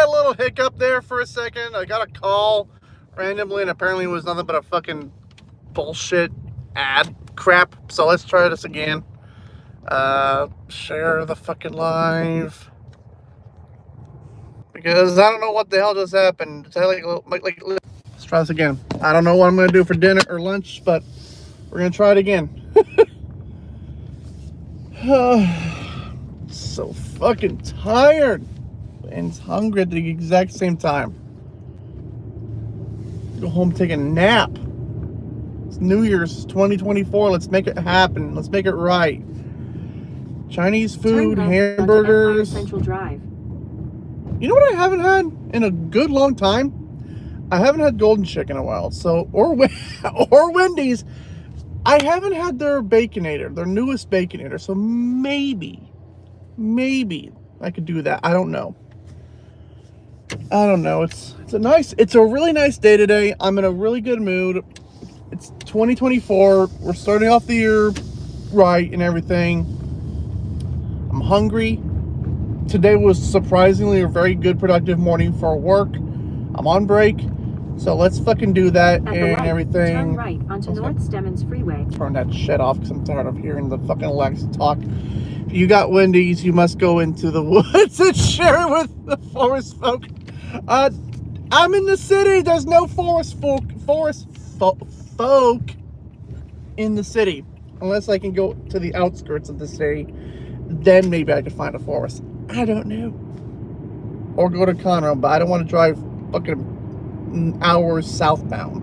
had a little hiccup there for a second. I got a call randomly, and apparently it was nothing but a fucking bullshit ad crap. So let's try this again. Share the fucking live. Because I don't know what the hell just happened. Let's try this again. I don't know what I'm going to do for dinner or lunch, but we're going to try it again. So fucking tired and hungry at the exact same time. Go home, take a nap. It's New Year's 2024. Let's make it happen. Let's make it right. Chinese food, hamburgers. Central Drive. You know what I haven't had in a good long time? I haven't had Golden Chick in a while. So or Wendy's. I haven't had their Baconator, their newest Baconator. So maybe I could do that. I don't know. It's a really nice day today. I'm in a really good mood. It's 2024. We're starting off the year right and everything. I'm hungry. Today was surprisingly a very good, productive morning for work. I'm on break, so let's fucking do that and everything. Turn right onto North Stemmons Freeway. Turn that shit off because I'm tired of hearing the fucking Alexa talk. If you got Wendy's, you must go into the woods and share it with the forest folk. I'm in the city. There's no forest folk in the city, unless I can go to the outskirts of the city. Then maybe I could find a forest. I don't know. Or go to Conroe, but I don't want to drive fucking hours southbound.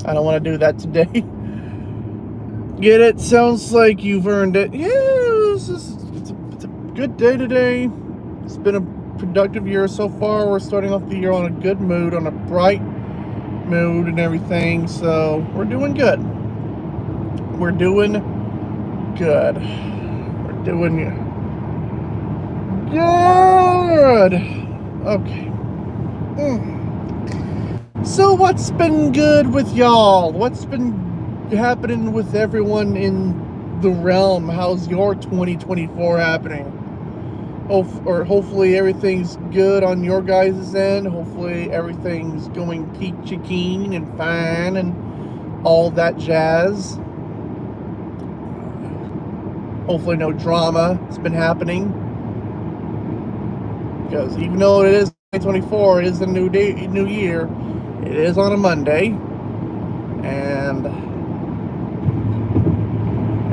I don't want to do that today. Get it? Sounds like you've earned it. Yeah, it's a good day today. It's been a productive year so far. We're starting off the year on a good mood, on a bright mood and everything. So we're doing good. We're doing good. Okay. So what's been good with y'all? What's been happening with everyone in the realm? How's your 2024 happening? Hopefully everything's good on your guys' end. Hopefully everything's going peachy keen and fine and all that jazz. Hopefully no drama has been happening. Because even though it is 2024, it is a new year. It is on a Monday. And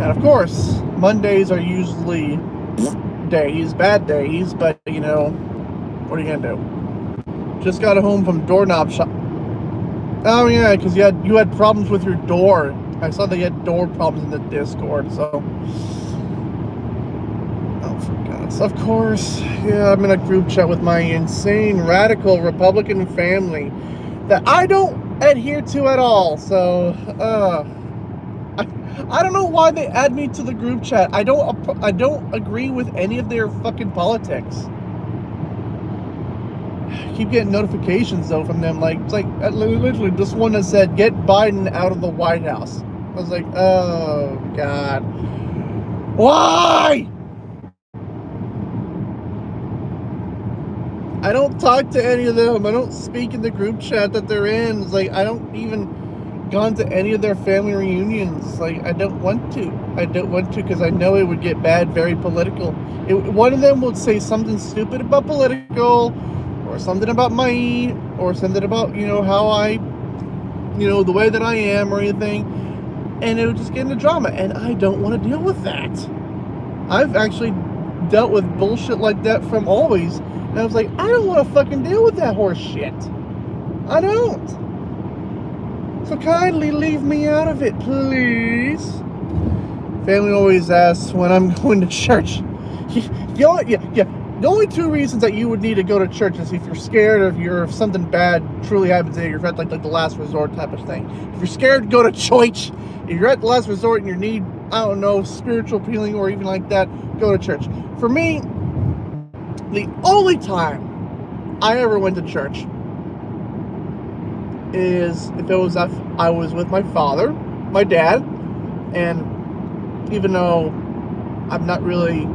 of course, Mondays are usually bad days, but you know, what are you gonna do? Just got home from doorknob shop. Oh yeah, because you had problems with your door. I saw that you had door problems in the Discord, so. Oh, for God's sake. Of course, yeah, I'm in a group chat with my insane radical Republican family that I don't adhere to at all. So, I don't know why they add me to the group chat. I don't agree with any of their fucking politics. I keep getting notifications though from them, like literally this one that said get Biden out of the White House. I was like, oh God, why? I don't talk to any of them. I don't speak in the group chat that they're in. It's like I don't even gone to any of their family reunions. Like I don't want to because I know it would get bad, very political. One of them would say something stupid about political, or something about me, or something about, you know, how I, you know, the way that I am or anything, and it would just get into drama, and I don't want to deal with that. I've actually dealt with bullshit like that from always, and I was like, I don't want to fucking deal with that horse shit. I don't. So kindly leave me out of it, please. Family always asks when I'm going to church. The only two reasons that you would need to go to church is if you're scared, or if something bad truly happens to you, you're at like the last resort type of thing. If you're scared, go to church. If you're at the last resort and you need, I don't know, spiritual healing or even like that, go to church. For me, the only time I ever went to church is if it was I was with my father, my dad, and even though I'm not really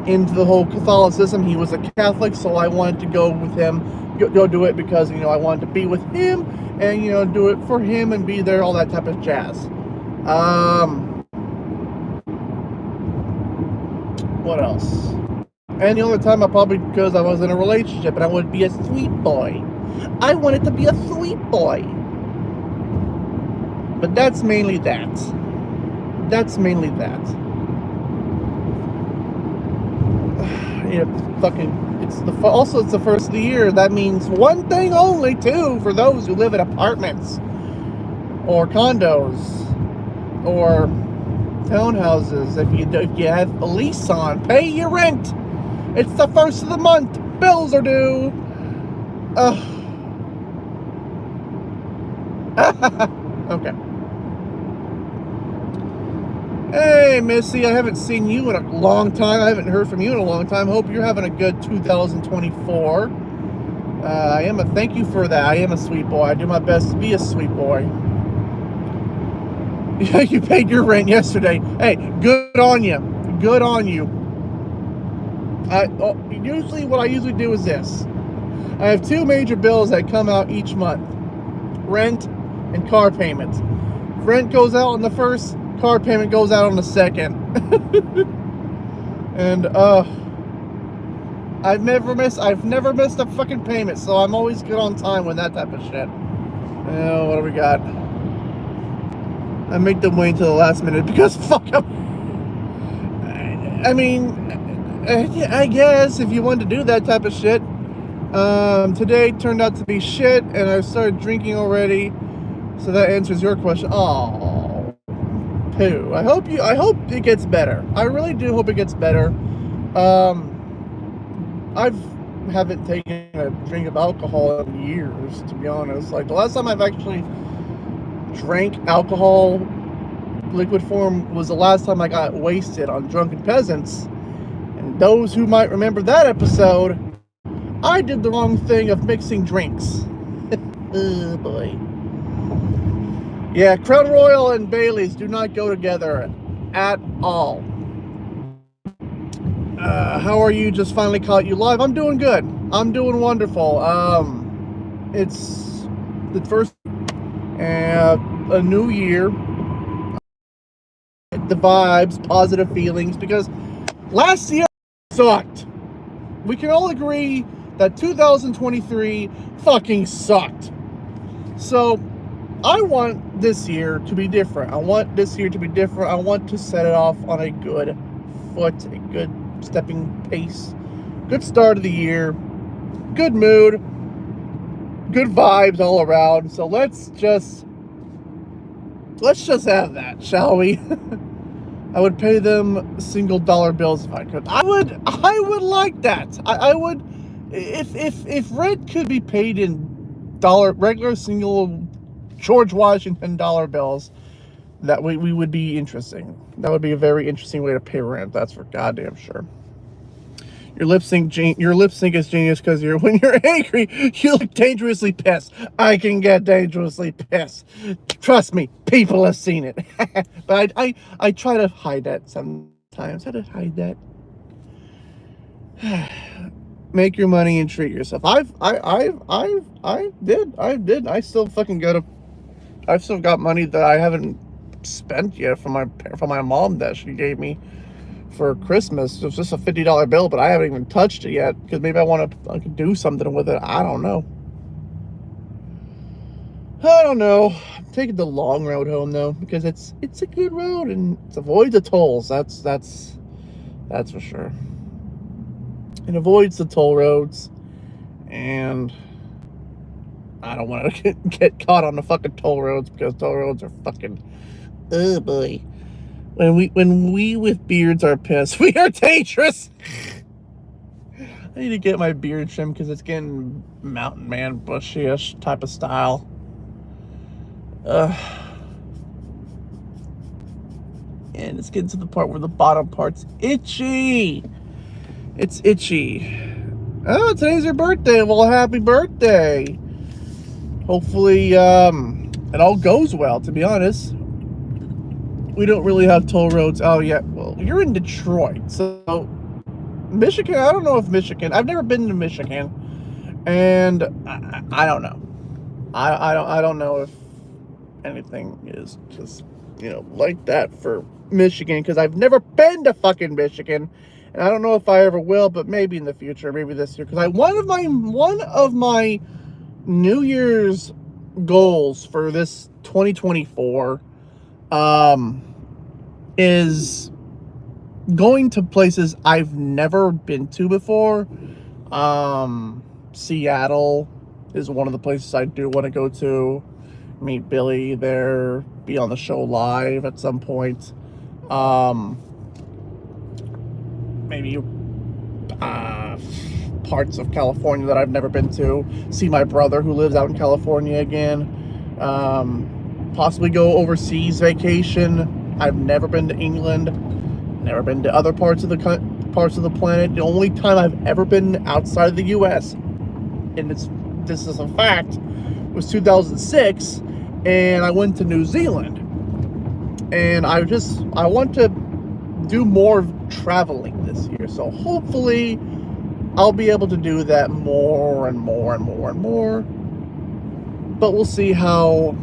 into the whole Catholicism. He was a Catholic, so I wanted to go with him, go do it because, you know, I wanted to be with him and, you know, do it for him and be there, all that type of jazz. What else? And the only time I probably, because I was in a relationship and I would be a sweet boy. I wanted to be a sweet boy. But that's mainly that. That's mainly that. Yeah, fucking. It's the first of the year. That means one thing only, too, for those who live in apartments or condos or townhouses. If you have a lease on, pay your rent. It's the first of the month. Bills are due. Okay. Hey, Missy, I haven't seen you in a long time. I haven't heard from you in a long time. Hope you're having a good 2024. Thank you for that. I am a sweet boy. I do my best to be a sweet boy. Yeah, you paid your rent yesterday. Hey, good on you. Good on you. Usually what I usually do is this. I have two major bills that come out each month. Rent and car payment. Rent goes out on the first, car payment goes out on the second. And I've never missed a fucking payment, so I'm always good on time with that type of shit. What do we got? I make them wait until the last minute because fuck them. I mean, I guess if you want to do that type of shit. Today turned out to be shit, and I started drinking already. So that answers your question. Oh, poo. I hope it gets better. I really do hope it gets better. I haven't taken a drink of alcohol in years, to be honest. Like the last time I've actually drank alcohol, liquid form, was the last time I got wasted on Drunken Peasants. And those who might remember that episode, I did the wrong thing of mixing drinks. Oh boy. Yeah, Crown Royal and Bailey's do not go together at all. How are you? Just finally caught you live. I'm doing good. I'm doing wonderful. It's the first a new year. The vibes, positive feelings, because last year sucked. We can all agree that 2023 fucking sucked. So I want this year to be different. I want to set it off on a good foot, a good stepping pace, good start of the year, good mood, good vibes all around. So let's just have that, shall we? I would pay them single dollar bills if I could. I would like that. I would, if rent could be paid in regular single George Washington dollar bills, that we would be interesting. That would be a very interesting way to pay rent. That's for goddamn sure. Your lip sync is genius because when you're angry, you look dangerously pissed. I can get dangerously pissed. Trust me, people have seen it. But I try to hide that sometimes. How to hide that? Make your money and treat yourself. I did. I still I've still got money that I haven't spent yet from my mom that she gave me for Christmas. It was just a $50 bill, but I haven't even touched it yet because maybe I could do something with it. I don't know. I'm taking the long road home though because it's a good road and it avoids the tolls. That's for sure. It avoids the toll roads, and I don't want to get caught on the fucking toll roads because toll roads are fucking, oh boy. When we with beards are pissed, we are dangerous. I need to get my beard trimmed because it's getting mountain man bushy-ish type of style. And it's getting to the part where the bottom part's itchy. It's itchy. Oh, today's your birthday. Well, happy birthday. Hopefully, it all goes well, to be honest. We don't really have toll roads. Oh, yeah. Well, you're in Detroit, so Michigan, I don't know if Michigan, I've never been to Michigan, and I don't know. I don't know if anything is just, like that for Michigan, because I've never been to fucking Michigan, and I don't know if I ever will, but maybe in the future, maybe this year, because one of my New Year's goals for this 2024 is going to places I've never been to before. Seattle is one of the places I do want to go to. Meet Billy there, be on the show live at some point. Maybe parts of California that I've never been to. See my brother who lives out in California again. Possibly go overseas vacation. I've never been to England. Never been to other parts of the planet. The only time I've ever been outside of the U.S., and this is a fact, was 2006, and I went to New Zealand. And I want to do more traveling this year. So hopefully I'll be able to do that more and more and more and more. But we'll see how,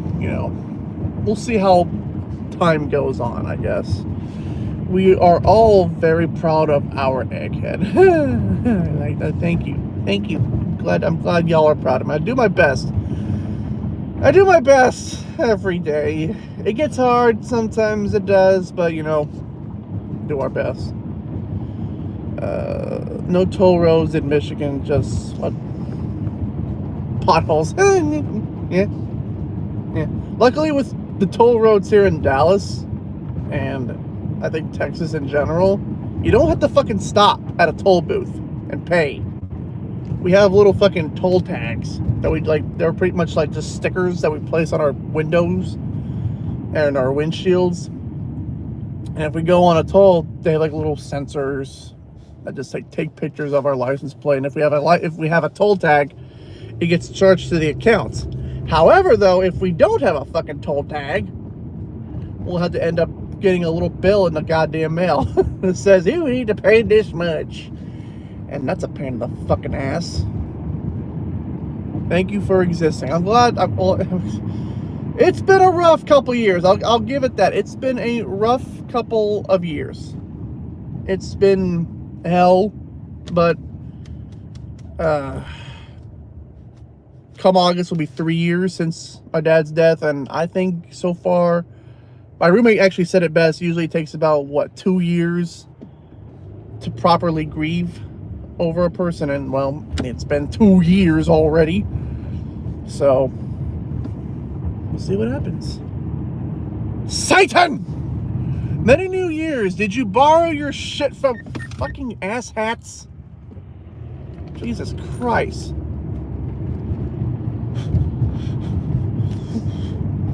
time goes on, I guess. We are all very proud of our egghead. I like that. Thank you. I'm glad y'all are proud of me. I do my best every day. It gets hard sometimes, it does, but do our best. No toll roads in Michigan, just potholes. Yeah. Luckily, with the toll roads here in Dallas and I think Texas in general, you don't have to fucking stop at a toll booth and pay. We have little fucking toll tags that they're pretty much like just stickers that we place on our windows and our windshields. And if we go on a toll, they have like little sensors that just take pictures of our license plate. And if we have a toll tag, it gets charged to the account. However, though, if we don't have a fucking toll tag, we'll have to end up getting a little bill in the goddamn mail that says you need to pay this much, and that's a pain in the fucking ass. Thank you for existing. I'm glad. It's been a rough couple years. I'll give it that. It's been a rough couple of years. It's been hell, but come August will be 3 years since my dad's death, and I think so far, my roommate actually said it best. Usually it takes about 2 years to properly grieve over a person, and well, it's been 2 years already. So we'll see what happens. Satan! Many New Years. Did you borrow your shit from fucking asshats? Jesus Christ.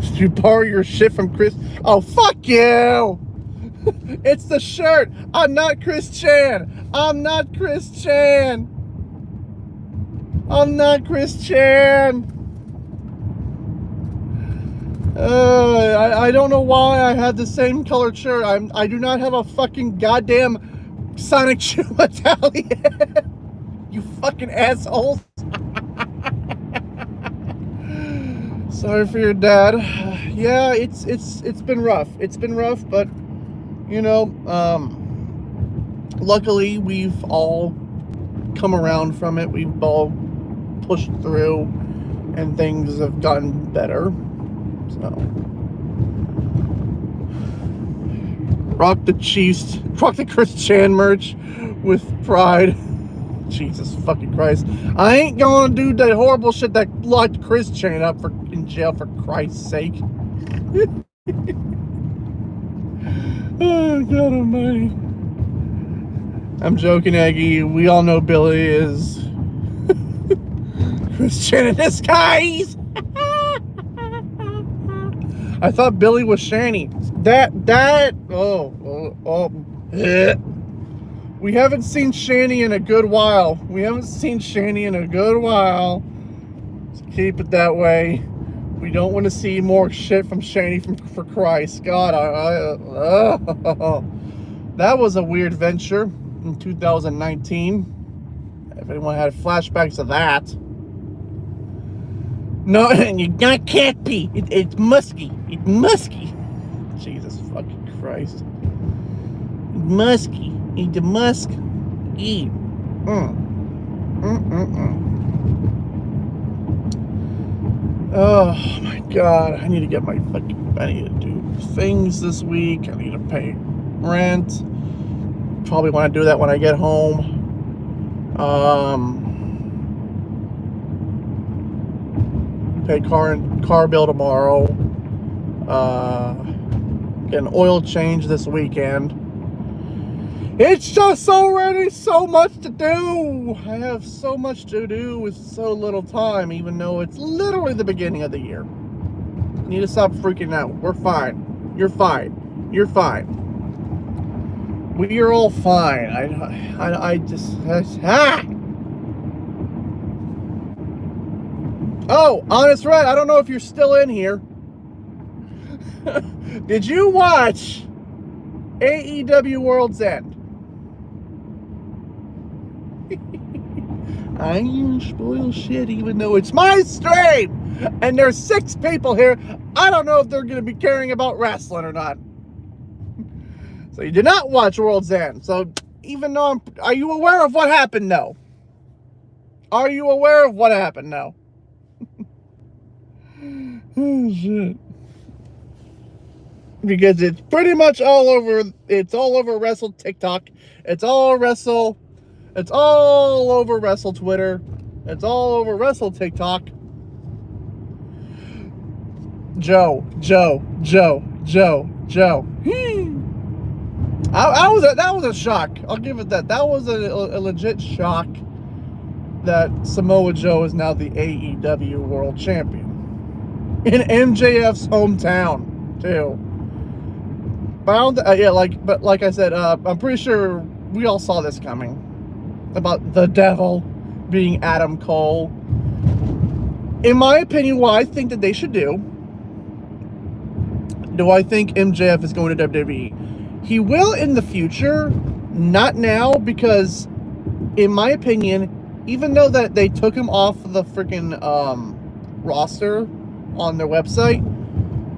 Did you borrow your shit from Chris? Oh, fuck you! It's the shirt. I'm not Chris Chan. I'm not Chris Chan. I don't know why I had the same colored shirt. I do not have a fucking goddamn Sonic shoe medallion. You fucking assholes. Sorry for your dad. Yeah, it's been rough. It's been rough, but luckily we've all come around from it. We've all pushed through, and things have gotten better. So rock the Chris Chan merch with pride. Jesus fucking Christ. I ain't gonna do that horrible shit that locked Chris Chan up in jail, for Christ's sake. Oh, God almighty. I'm joking, Aggie. We all know Billy is Chris Chan in disguise. I thought Billy was Shani. We haven't seen Shani in a good while. Let's keep it that way. We don't want to see more shit from Shani, for Christ. God, that was a weird venture. in 2019. If anyone had flashbacks of that. No, and you not can't be. It's musky. It's musky. Jesus fucking Christ. Musky. It's musk. E. Oh my god. I need to get my fucking. I need to do things this week. I need to pay rent. Probably want to do that when I get home. Pay car bill tomorrow. Get an oil change this weekend. It's just already so much to do. I have so much to do with so little time, even though it's literally the beginning of the year. You need to stop freaking out. We're fine. You're fine. You're fine. We are all fine. I just Oh, Honest Red, I don't know if you're still in here. Did you watch AEW World's End? I ain't spoil shit even though it's my stream and there's 6 people here. I don't know if they're going to be caring about wrestling or not. So you did not watch World's End. So even though are you aware of what happened? No. Are you aware of what happened? No. Oh shit. Because it's pretty much all over. It's all over Wrestle TikTok. It's all over Wrestle Twitter. It's all over Wrestle TikTok. Joe. That was a shock. I'll give it that. That was a legit shock that Samoa Joe is now the AEW World Champion in MJF's hometown too. But like I said, I'm pretty sure we all saw this coming about the devil being Adam Cole. In my opinion, what I think that they should do I think MJF is going to WWE? He will in the future, not now, because in my opinion, even though that they took him off the freaking roster on their website,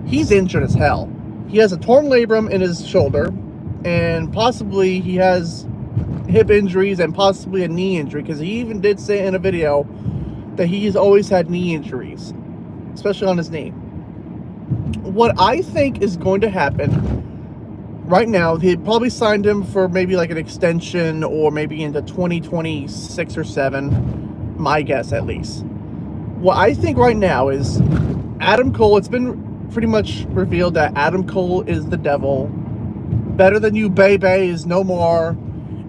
he's injured as hell. He has a torn labrum in his shoulder, and possibly he has hip injuries and possibly a knee injury, because he even did say in a video that he's always had knee injuries, especially on his knee. What I think is going to happen right now, they probably signed him for maybe like an extension or maybe into 2026 or 7, my guess at least. What I think right now is Adam Cole, it's been pretty much revealed that Adam Cole is the devil. Better Than You, baby, is no more.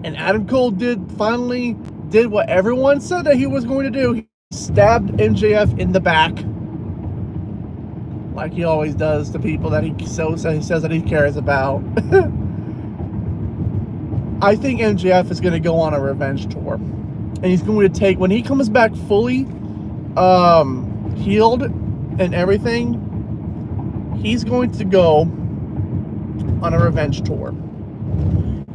And Adam Cole finally did what everyone said that he was going to do. He stabbed MJF in the back, like he always does to people that he says that he cares about. I think MJF is going to go on a revenge tour, and he's going to take, when he comes back fully healed and everything, he's going to go on a revenge tour.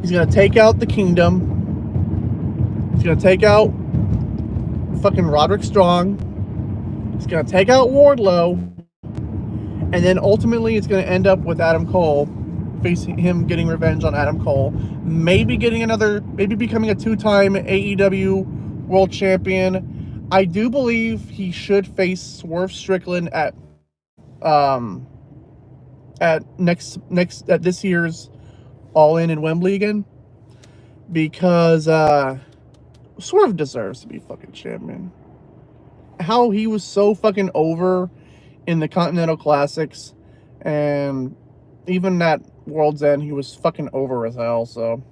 He's going to take out the Kingdom. He's going to take out fucking Roderick Strong. He's going to take out Wardlow. And then ultimately it's going to end up with Adam Cole, facing him getting revenge on Adam Cole. Maybe becoming a 2-time AEW World Champion. I do believe he should face Swerve Strickland at this year's All In Wembley again, because Swerve deserves to be fucking champion. How he was so fucking over in the Continental Classics, and even that World's End, he was fucking over as hell. So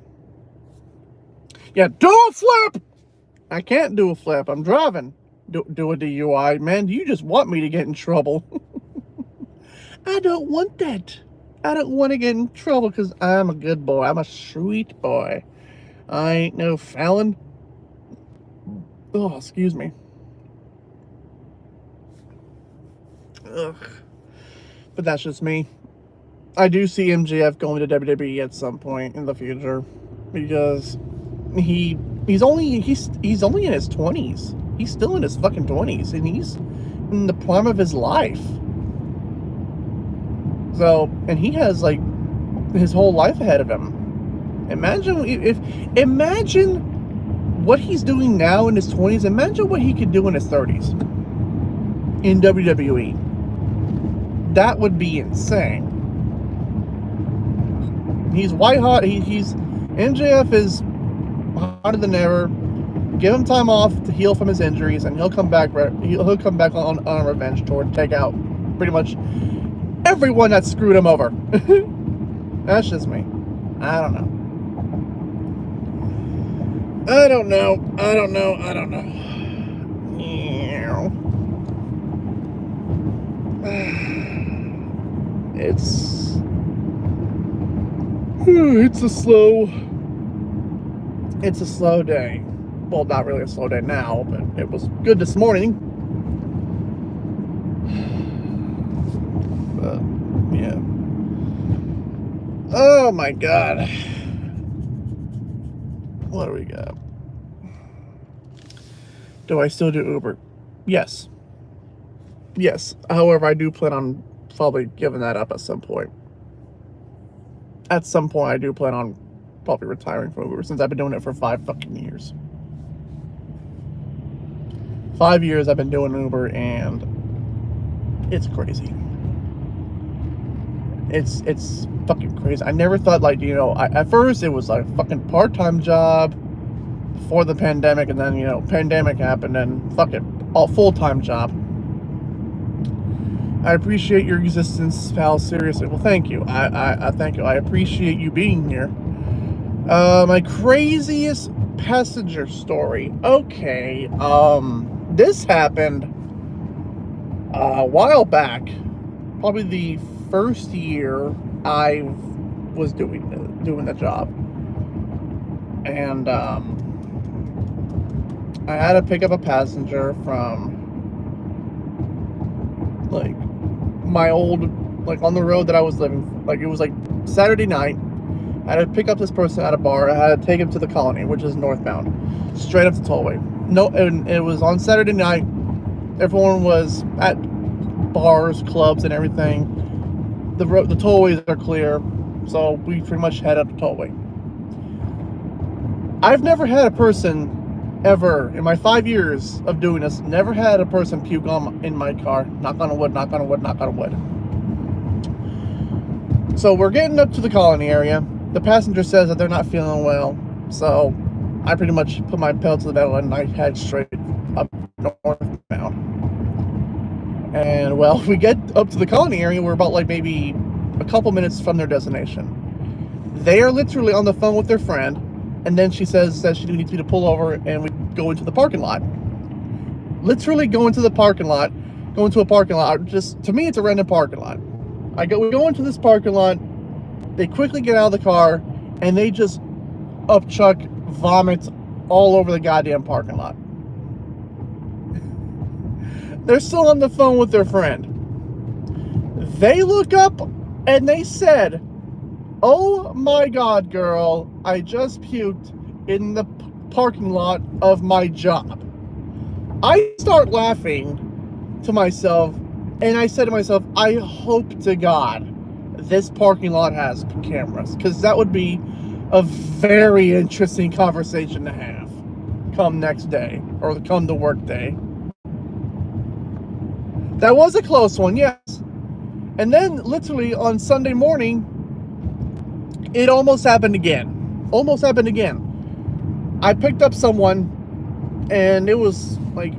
yeah, do a flip. I can't do a flip. I'm driving. Do a DUI, man. You just want me to get in trouble. I don't want that. I don't want to get in trouble because I'm a good boy. I'm a sweet boy. I ain't no felon. Oh, excuse me. Ugh. But that's just me. I do see MJF going to WWE at some point in the future, because he's only in his 20s. He's still in his fucking 20s, and he's in the prime of his life. So, and he has like his whole life ahead of him. Imagine what he's doing now in his 20s. Imagine what he could do in his 30s in WWE. That would be insane. He's white hot. He's MJF is hotter than ever. Give him time off to heal from his injuries, and he'll come back. He'll come back on a revenge tour and take out pretty much everyone that screwed him over. That's just me. I don't know. It's a slow day. Well, not really a slow day now, but it was good this morning. But yeah. Oh my God. What do we got? Do I still do Uber? Yes. However, I do plan on probably giving that up at some point. At some point, I do plan on probably retiring from Uber, since I've been doing it for 5 fucking years. 5 years I've been doing Uber, and it's crazy. It's fucking crazy. I never thought, like, at first it was like a fucking part-time job before the pandemic, and then, pandemic happened, and fuck it, all full-time job. I appreciate your existence, pal. Seriously. Well, thank you. I thank you. I appreciate you being here. My craziest passenger story. Okay. This happened a while back. Probably the first year I was doing the job. And I had to pick up a passenger from like my old, like on the road that I was living. Like it was like Saturday night. I had to pick up this person at a bar. I had to take him to the Colony, which is northbound, straight up the tollway. No, and it was on Saturday night. Everyone was at bars, clubs, and everything. The tollways are clear, so we pretty much head up the tollway. I've never had a person ever in my 5 years of doing this, never had a person puke in my car. Knock on wood, knock on wood, knock on wood. So we're getting up to the Colony area. The passenger says that they're not feeling well, so I pretty much put my pedal to the metal and I head straight up northbound. And well, we get up to the Colony area. We're about like maybe a couple minutes from their destination. They are literally on the phone with their friend, and then she says that she needs me to pull over, and we go into the parking lot. Literally go into a parking lot. Just, to me, it's a random parking lot. We go into this parking lot. They quickly get out of the car, and they just upchuck vomit all over the goddamn parking lot. They're still on the phone with their friend. They look up and they said, "Oh my God, girl, I just puked in the parking lot of my job." I start laughing to myself, and I said to myself, I hope to God this parking lot has cameras, because that would be a very interesting conversation to have come next day, or come the work day. That was a close one, yes. And then literally on Sunday morning, it almost happened again. I picked up someone, and it was like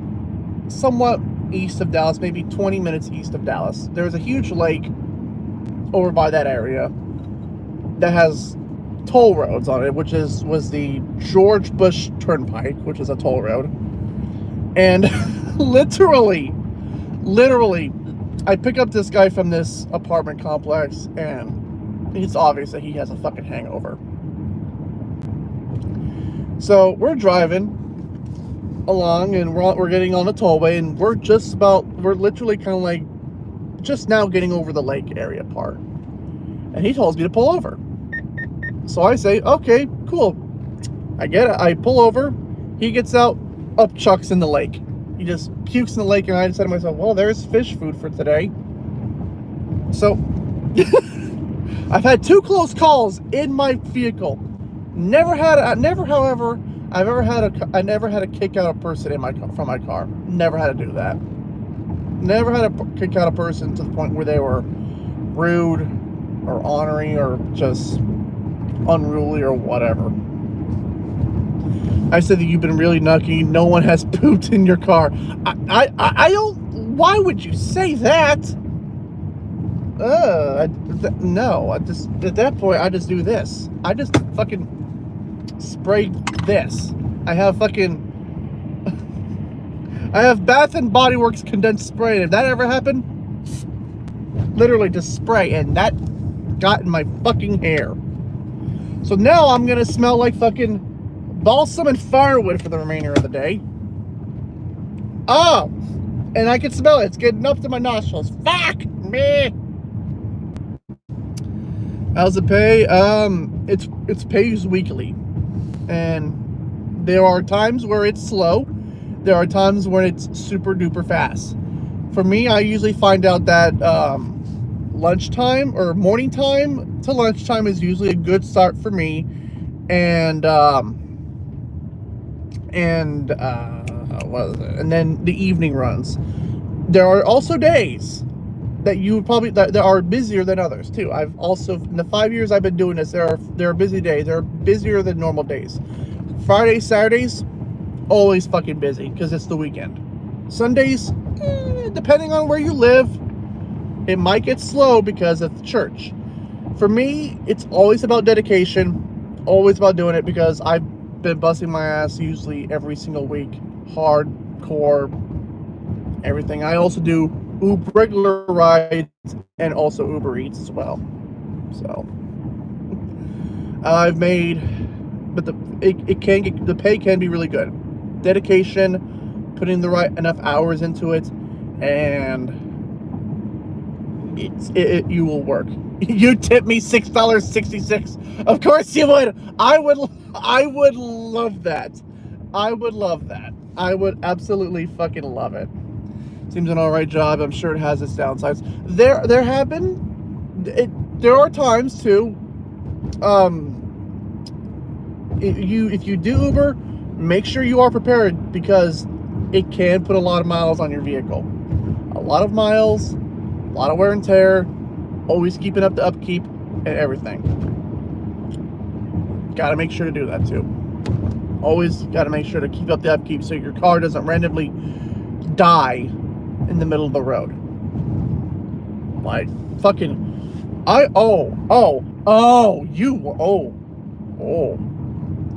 somewhat east of Dallas, maybe 20 minutes east of Dallas. There's a huge lake over by that area that has toll roads on it, which was the George Bush Turnpike, which is a toll road. And literally, I pick up this guy from this apartment complex, and it's obvious that he has a fucking hangover. So we're driving along, and we're getting on the tollway, and we're literally kind of like just now getting over the lake area part. And he tells me to pull over. So I say, okay, cool. I pull over, he gets out, up chucks in the lake. He just pukes in the lake, and I said to myself, well, there's fish food for today. So, I've had 2 close calls in my vehicle. I never had to kick out a person from my car. Never had to do that. Never had to kick out a person to the point where they were rude or ornery or just unruly or whatever. I said that you've been really lucky. No one has pooped in your car. I don't. Why would you say that? No. At that point, I just do this. I just fucking spray this. I have Bath and Body Works condensed spray. If that ever happened, literally just spray, and that got in my fucking hair. So now I'm gonna smell like fucking balsam and firewood for the remainder of the day. Oh, and I can smell it. It's getting up to my nostrils. Fuck me. How's it pay? It's pays weekly, and there are times where it's slow. There are times when it's super duper fast. For me, I usually find out that lunchtime or morning time to lunchtime is usually a good start for me, and what is it? And then the evening runs. There are also days that are busier than others too. I've also, in the 5 years I've been doing this, there are busy days. They're busier than normal days. Fridays, Saturdays, always fucking busy because it's the weekend. Sundays, depending on where you live, it might get slow because of the church. For me, it's always about dedication, always about doing it, because I've been busting my ass usually every single week, hardcore, everything. I also do regular rides and also Uber Eats as well. So I've made, but the pay can be really good. Dedication, putting the right enough hours into it, and you will work. You tip me $6.66. Of course you would. I would love that. I would love that. I would absolutely fucking love it. Seems an alright job. I'm sure it has its downsides. There are times too. If you do Uber, make sure you are prepared, because it can put a lot of miles on your vehicle. A lot of miles, a lot of wear and tear. Always keeping up the upkeep and everything. Gotta make sure to do that too. Always gotta make sure to keep up the upkeep so your car doesn't randomly die in the middle of the road. Like fucking I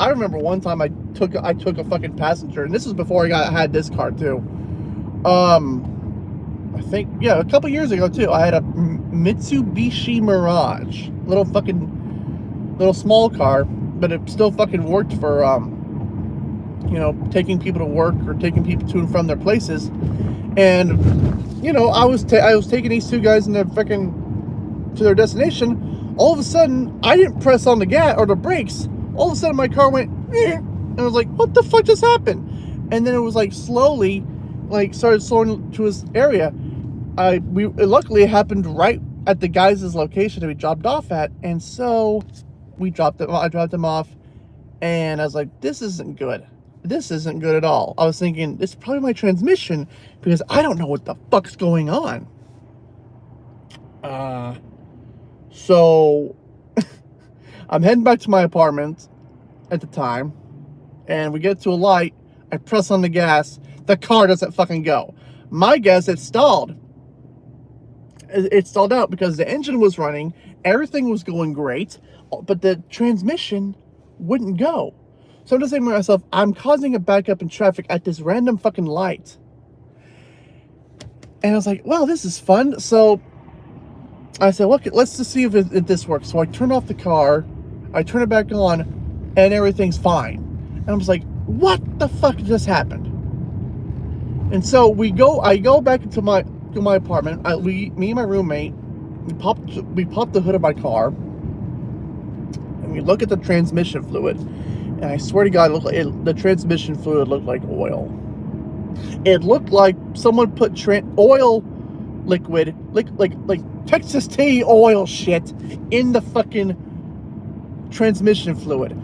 remember one time I took a fucking passenger, and this was before I had this car too. I think, yeah, a couple years ago too. I had a Mitsubishi Mirage, little small car, but it still fucking worked for taking people to work or taking people to and from their places. And I was taking these 2 guys in the fucking to their destination. All of a sudden, I didn't press on the gas or the brakes. All of a sudden, my car went, and I was like, "What the fuck just happened?" And then it was like slowly, started slowing to his area. Luckily it happened right at the guys' location that we dropped off at, and so I dropped them off, and I was like, this isn't good. This isn't good at all. I was thinking, it's probably my transmission, because I don't know what the fuck's going on. So I'm heading back to my apartment at the time, and we get to a light. I press on the gas. The car doesn't fucking go. My guess, it stalled. It stalled out because the engine was running, everything was going great, but the transmission wouldn't go. So I'm just saying to myself, I'm causing a backup in traffic at this random fucking light. And I was like, well, this is fun. So I said, look, let's just see if this works. So I turn off the car, I turn it back on, and everything's fine. And I was like, what the fuck just happened? And so I go back into my apartment. Me and my roommate, we popped the hood of my car, and we look at the transmission fluid, And I swear to God, the transmission fluid looked like oil. It looked like someone put oil liquid, like Texas tea oil shit, in the fucking transmission fluid.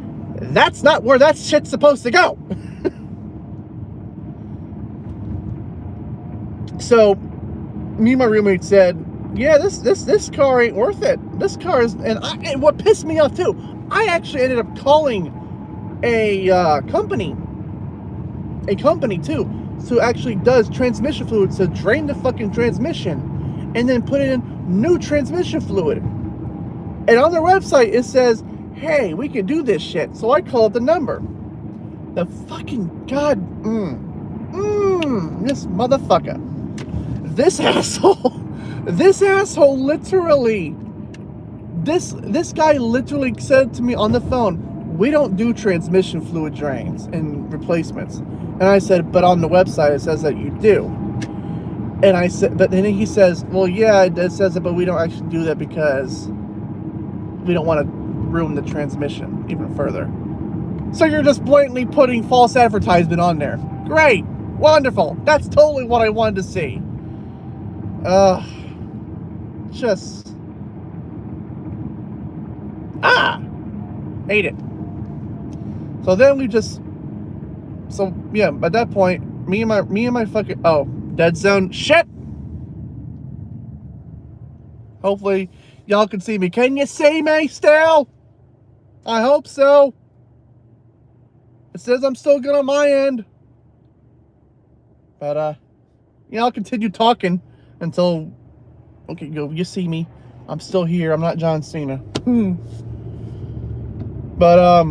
That's not where that shit's supposed to go. So, me and my roommate said, "Yeah, this car ain't worth it. This car is," and what pissed me off too, I actually ended up calling a company too, who actually does transmission fluid to drain the fucking transmission, and then put in new transmission fluid. And on their website it says, "Hey, we can do this shit." So I called the number. The fucking this motherfucker. This asshole literally, this guy literally said to me on the phone, "We don't do transmission fluid drains and replacements." And I said, "But on the website it says that you do." And I said, but then he says, "Well, yeah, it says it, but we don't actually do that because we don't want to ruin the transmission even further." So you're just blatantly putting false advertisement on there. Great. Wonderful. That's totally what I wanted to see. Just hate it. So then at that point, me and my fucking dead zone shit. Hopefully y'all can see me. Can you see me still? I hope so. It says I'm still good on my end. But I'll continue talking until you see me. I'm still here. I'm not John Cena. But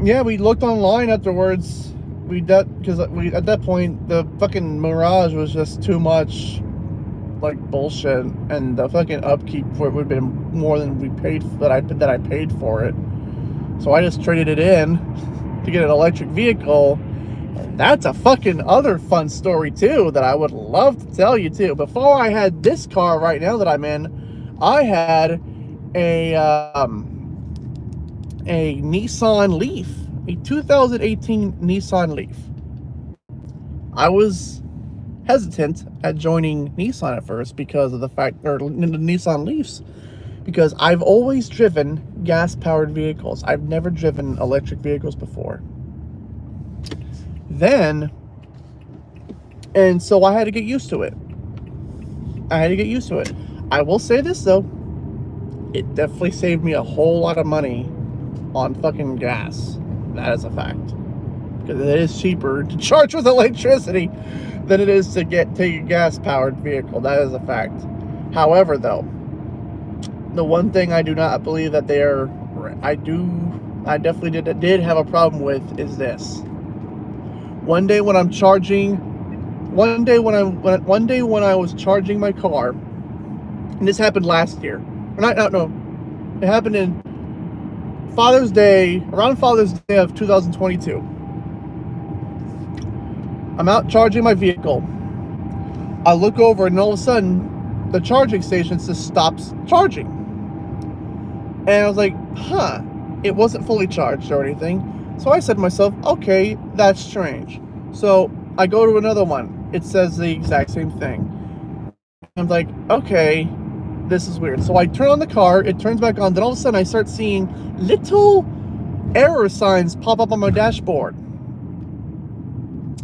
we looked online afterwards. Because at that point the fucking Mirage was just too much like bullshit, and the fucking upkeep for it would have been more than we paid that I paid for it. So I just traded it in to get an electric vehicle. And that's a fucking other fun story too that I would love to tell you too. Before I had this car right now that I'm in, I had a Nissan Leaf, a 2018 Nissan Leaf. I was hesitant at joining Nissan at first because of the fact, or the Nissan Leafs, because I've always driven gas-powered vehicles. I've never driven electric vehicles before. And so I had to get used to it. I will say this though, it definitely saved me a whole lot of money on fucking gas. That is a fact. Because it is cheaper to charge with electricity than it is to take a gas-powered vehicle. That is a fact. However, though, the one thing I do not believe that I definitely did have a problem with is this. One day when I was charging my car, and this happened last year. It happened in around Father's Day of 2022. I'm out charging my vehicle. I look over and all of a sudden the charging station just stops charging. And I was like, it wasn't fully charged or anything. So I said to myself, okay, that's strange. So I go to another one. It says the exact same thing. I'm like, okay, this is weird. So I turn on the car, it turns back on, then all of a sudden I start seeing little error signs pop up on my dashboard.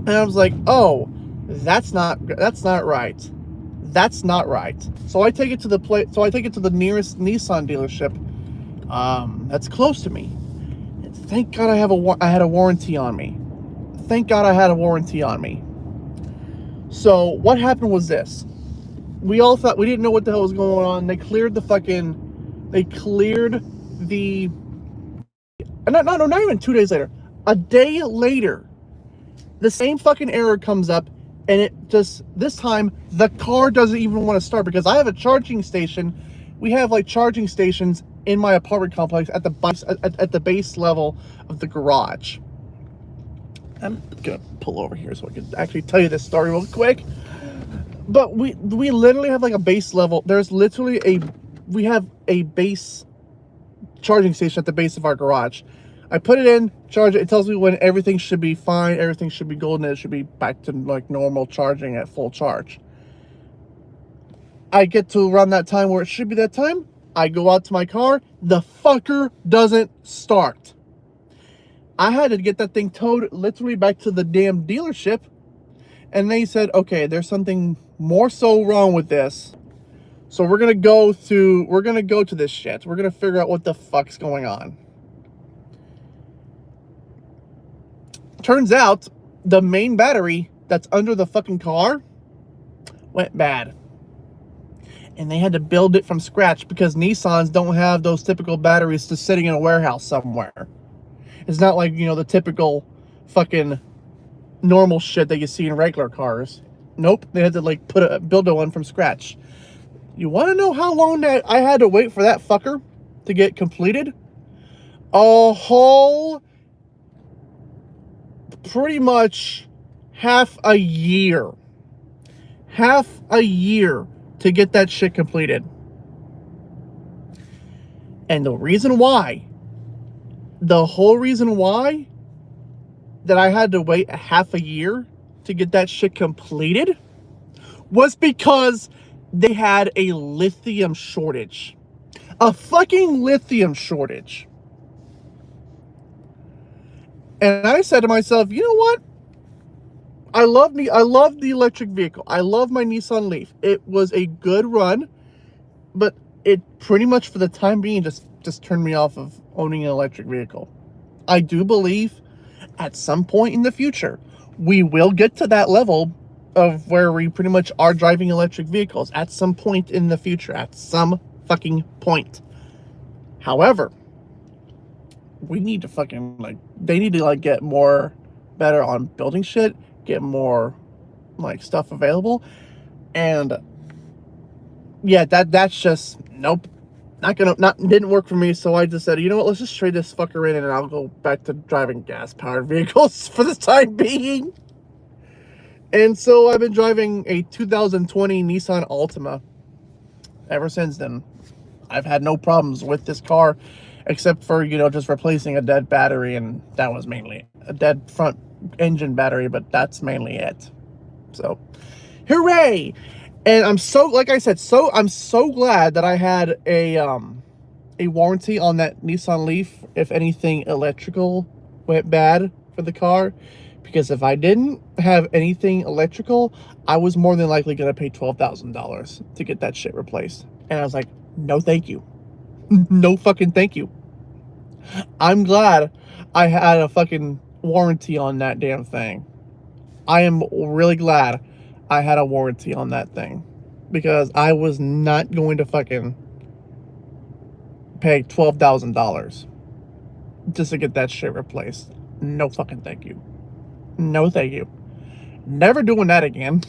And I was like, oh, that's not right. That's not right. So I take it to the nearest Nissan dealership that's close to me. And thank God I had a warranty on me. So what happened was this. We all thought, we didn't know what the hell was going on. Not even 2 days later. A day later, the same fucking error comes up, and this time, the car doesn't even want to start, because I have a charging station. We have like charging stations in my apartment complex at the base level of the garage. I'm gonna pull over here so I can actually tell you this story real quick. But we literally have like a base level. We have a base charging station at the base of our garage. I put it in, charge it. It tells me when everything should be fine, everything should be golden, it should be back to like normal charging at full charge. I get to around that time where it should be that time. I go out to my car. The fucker doesn't start. I had to get that thing towed literally back to the damn dealership. And they said, okay, there's something more so wrong with this. So we're going to go to this shit. We're going to figure out what the fuck's going on. Turns out the main battery that's under the fucking car went bad. And they had to build it from scratch because Nissans don't have those typical batteries just sitting in a warehouse somewhere. It's not like, you know, the typical fucking normal shit that you see in regular cars. Nope, they had to like build a one from scratch. You want to know how long that I had to wait for that fucker to get completed? A whole pretty much half a year. Half a year to get that shit completed. And the whole reason why that I had to wait a half a year to get that shit completed was because they had a lithium shortage. A fucking lithium shortage. And I said to myself, you know what? I love the electric vehicle. I love my Nissan Leaf. It was a good run, but it pretty much for the time being just turned me off of owning an electric vehicle. I do believe at some point in the future we will get to that level of where we pretty much are driving electric vehicles at some point in the future, at some fucking point. However, we need to fucking they need to get more better on building shit, get more stuff available, and yeah, that's just nope, didn't work for me. So I just said, you know what, let's just trade this fucker in and I'll go back to driving gas powered vehicles for the time being. And so I've been driving a 2020 Nissan Altima ever since then. I've had no problems with this car except for, you know, just replacing a dead battery, and that was mainly a dead front engine battery, but that's mainly it. So hooray. And I'm so, like I said, I'm so glad that I had a warranty on that Nissan Leaf if anything electrical went bad for the car, because if I didn't have anything electrical, I was more than likely going to pay $12,000 to get that shit replaced. And I was like, no thank you. No fucking thank you. I'm glad I had a fucking warranty on that damn thing. I am really glad I had a warranty on that thing, because I was not going to fucking pay $12,000 just to get that shit replaced. No fucking thank you. No thank you. Never doing that again.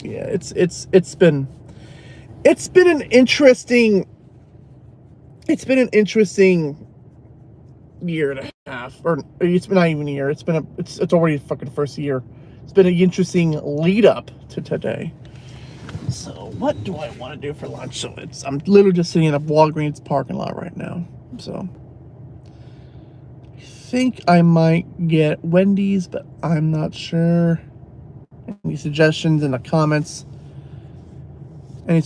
Yeah, it's been an interesting year and a half, or it's been not even a year. It's already fucking first year. It's been an interesting lead up to today. So what do I want to do for lunch? So I'm literally just sitting in a Walgreens parking lot right now. So I think I might get Wendy's, but I'm not sure. Any suggestions in the comments? I'll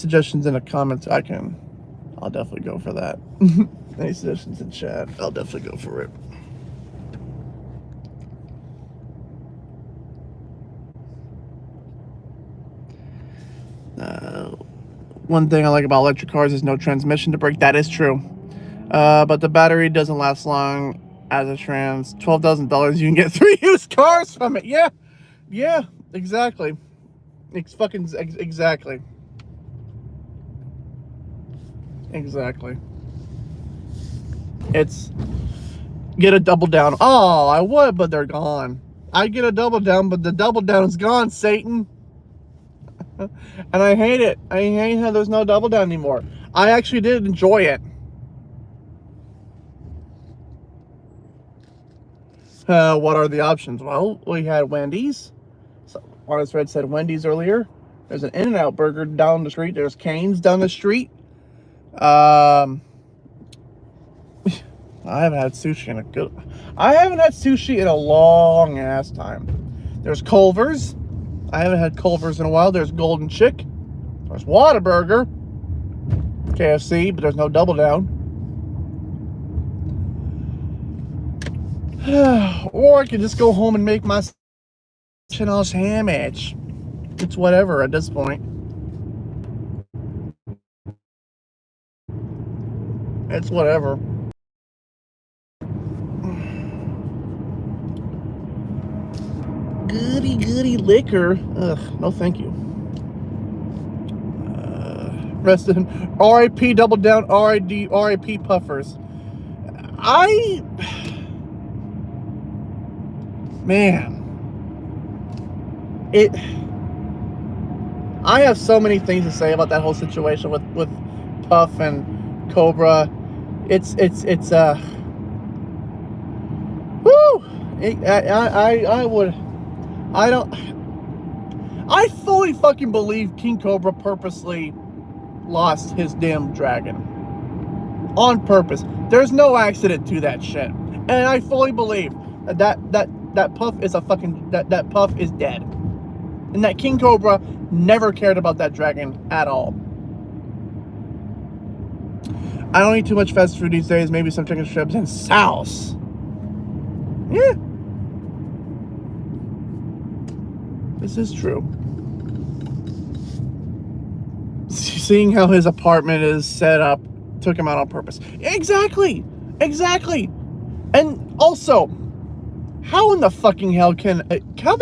definitely go for that. Any suggestions in chat? I'll definitely go for it. One thing I like about electric cars is no transmission to brake. That is true. But the battery doesn't last long as a trans. $12,000, you can get 3 used cars from it. Yeah, exactly. It's fucking exactly. It's get a double down. Oh, I would, but they're gone. I get a double down, but the double down is gone, Satan. And I hate it. I hate how there's no double down anymore. I actually did enjoy it. What are the options? Well, we had Wendy's. So, Honest Red said Wendy's earlier. There's an In-N-Out burger down the street. There's Cane's down the street. I haven't had sushi in a good. I haven't had sushi in a long ass time. There's Culver's. I haven't had Culver's in a while. There's Golden Chick. There's Whataburger. KFC, but there's no Double Down. Or I could just go home and make my chicken sandwich. It's whatever at this point. It's whatever. Goody liquor. Ugh, no thank you. Rest in R.I.P. Double Down, R.I.P. Puffers. Man. I have so many things to say about that whole situation with Puff and Cobra. It's woo! I fully fucking believe King Cobra purposely lost his damn dragon. On purpose. There's no accident to that shit. And I fully believe that Puff is that Puff is dead. And that King Cobra never cared about that dragon at all. I don't eat too much fast food these days. Maybe some chicken strips and sauce. Yeah. This is true. Seeing how his apartment is set up took him out on purpose. Exactly. And also, how in the fucking hell can how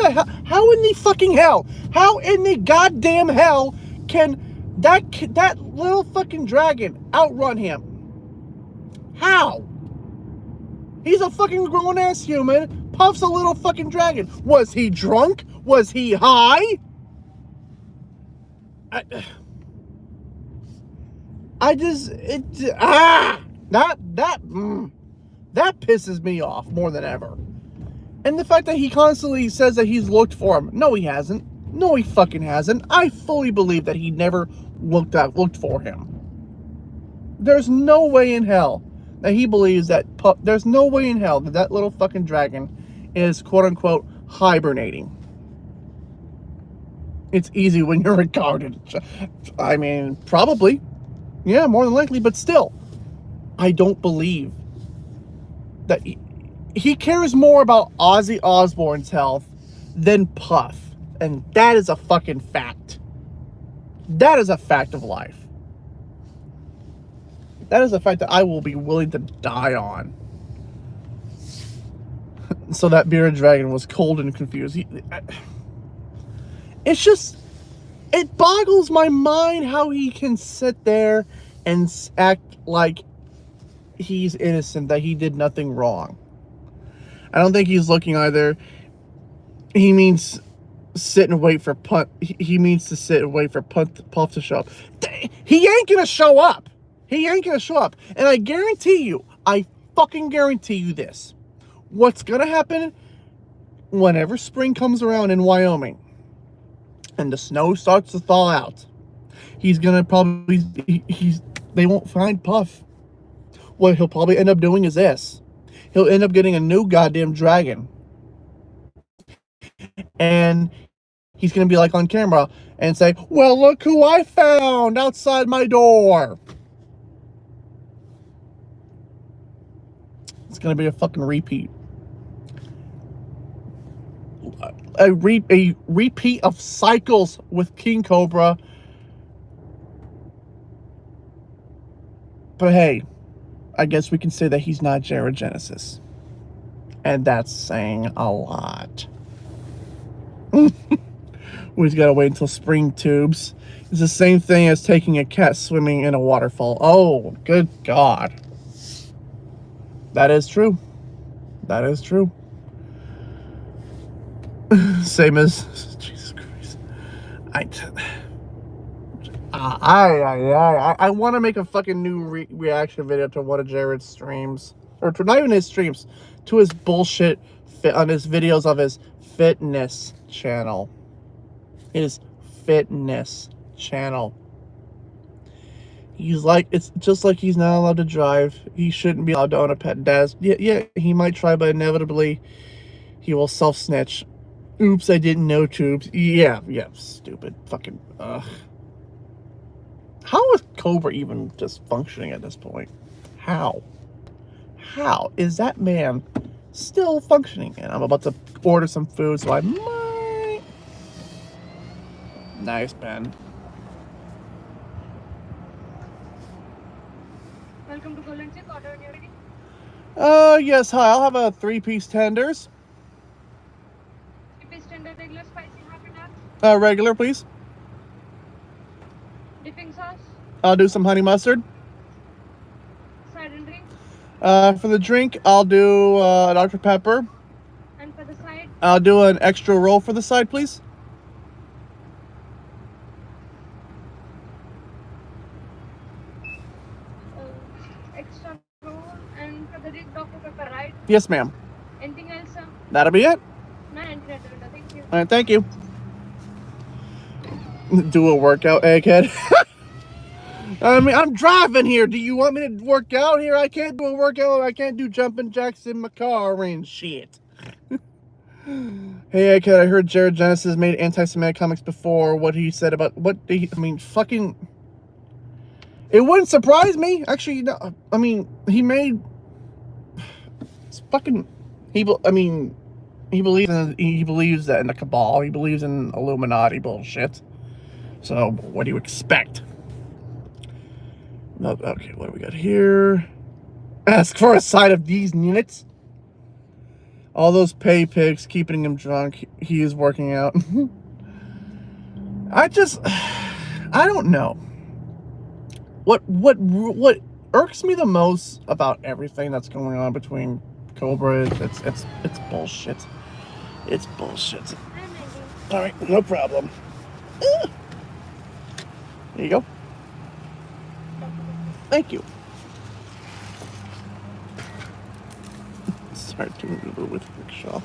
in the goddamn hell can that little fucking dragon outrun him? How? He's a fucking grown ass human. Puff's a little fucking dragon. Was he drunk? Was he high? That pisses me off more than ever. And the fact that he constantly says that he's looked for him. No, he hasn't. No, he fucking hasn't. I fully believe that he never looked for him. There's no way in hell that he believes that there's no way in hell that little fucking dragon is quote unquote hibernating. It's easy when you're retarded. I mean, probably. Yeah, more than likely, but still. I don't believe that he cares more about Ozzy Osbourne's health than Puff. And that is a fucking fact. That is a fact of life. That is a fact that I will be willing to die on. So that bearded dragon was cold and confused. It's just, it boggles my mind how he can sit there and act like he's innocent, that he did nothing wrong. I don't think he's looking either. He means sit and wait for Puff. He means to sit and wait for Puff to show up. He ain't gonna show up. And I guarantee you, I fucking guarantee you this. What's gonna happen whenever spring comes around in Wyoming and the snow starts to thaw out, he's gonna probably, they won't find Puff. What he'll probably end up doing is this. He'll end up getting a new goddamn dragon. And he's going to be like on camera and say, well, look who I found outside my door. It's going to be a fucking repeat. A repeat of cycles with King Cobra. But hey, I guess we can say that he's not Jared Genesis. And that's saying a lot. We've got to wait until spring tubes. It's the same thing as taking a cat swimming in a waterfall. Oh, good God. That is true. Same as Jesus Christ. I want to make a fucking new reaction video to one of Jared's streams, or to not even his streams, to his bullshit on his videos of his fitness channel. He's like, it's just like he's not allowed to drive. He shouldn't be allowed to own a pet. Daz, yeah, he might try, but inevitably he will self-snitch. Oops, I didn't know, Tubes. Yeah, stupid. Fucking, ugh. How is Cobra even just functioning at this point? How? How is that man still functioning? And I'm about to order some food, so I might... Nice, Ben. Welcome to Golden Chick. Order when you're ready. Yes, hi. I'll have a 3-piece tenders. 3-piece tender, regular, spicy, half and half. Regular, please. Dipping sauce, I'll do some honey mustard. side and drink. For the drink, I'll do Dr. Pepper. And for the side, I'll do an extra roll for the side, please. extra roll. And for the drink, Dr. Pepper, right? Yes, ma'am. Anything else, sir? That'll be it. No, anything else. Thank you. All right, thank you. Do a workout, egghead. I mean, I'm driving here. Do you want me to work out here? I can't do a workout. I can't do jumping jacks in my car and shit. Hey, egghead, I heard Jared Genesis made anti-Semitic comics before. What he said about what he, I mean, fucking. It wouldn't surprise me. Actually, no. I mean, he made. It's fucking. I mean, he believes that in the cabal. He believes in Illuminati bullshit. So, what do you expect? Okay, what do we got here? Ask for a side of these nuts. All those pay pigs keeping him drunk. He is working out. I don't know. What irks me the most about everything that's going on between Cobra is it's bullshit. It's bullshit. All right, no problem. There you go. Thank you. Start doing Uber with Rickshaw.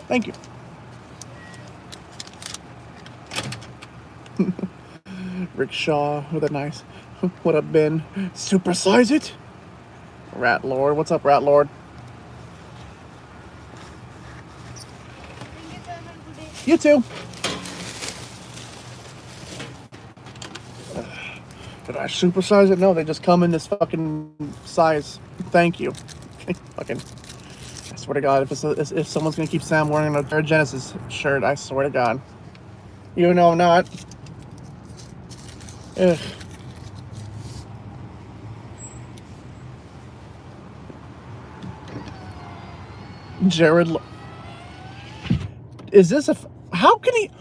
Thank you. Rickshaw with a nice, what up, Ben? Supersize it? Rat Lord. What's up, Rat Lord? Thank you, sir, and good day. You too. Did I supersize it? No, they just come in this fucking size. Thank you. Fucking. I swear to God, if someone's gonna keep Sam wearing a Jared Genesis shirt, I swear to God. You know I'm not. Ugh. Jared. Is this how can he